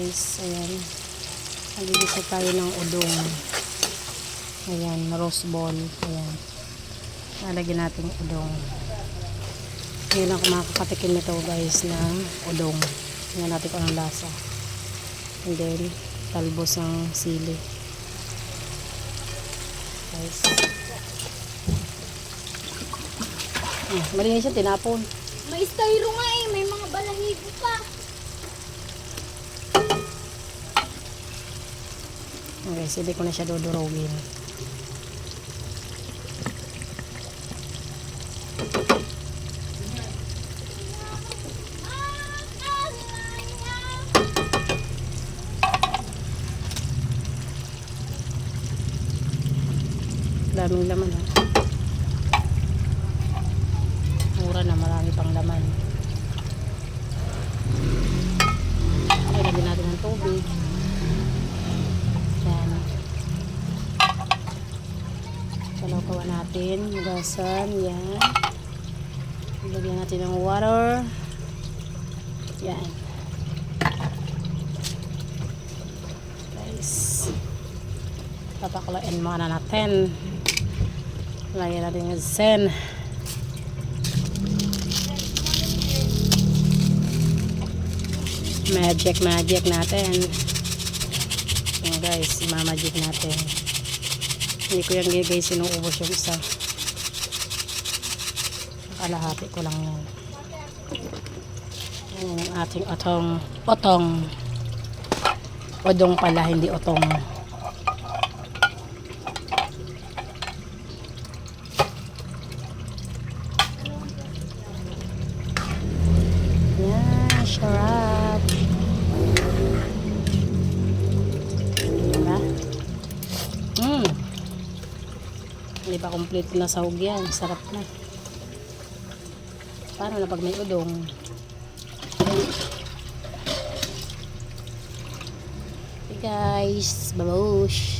guys. Ayan. Nagigisa tayo ng udong. Ayan, roast ball. Ayan. Lalagyan natin udong. Ngayon lang makakatikim nito guys ng udong. Tingnan natin kung anong lasa. And then, talbos ng sili. Guys. Malinis siya, tinapon. May styro nga eh. May mga balahibo pa. Okay, hindi ko na siya dudurogin. Daming laman ha. Mura na, marami pang laman. Okay, lagyan natin ng tubig. Yan. Kalaw-kawa natin. Hugasan. Yan. Lagyan natin ng water. Yan. Guys. Papakulain muna natin. Lagyan natin yung sen. Magic natin. Ayan guys, imamagic natin. Hindi ko yan guys sinuubos yung isa. Kalahati ko lang yan. Ayan ang ating otong. Odong pala, hindi otong. Yan, sarap. Diba? Hindi pa complete na sahog yan. Sarap na. Paano na pag may udong? Hey guys, babush.